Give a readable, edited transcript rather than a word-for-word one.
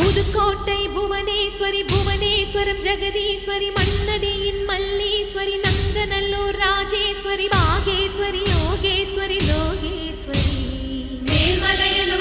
Pudukkottai Bhuvaneswari Puvaneswaram Jagadeeswari மண்ணடியின் Malleswari Nanganallur Rajeswari Bageshwari Yogeswari Lokeswari Melmalayanur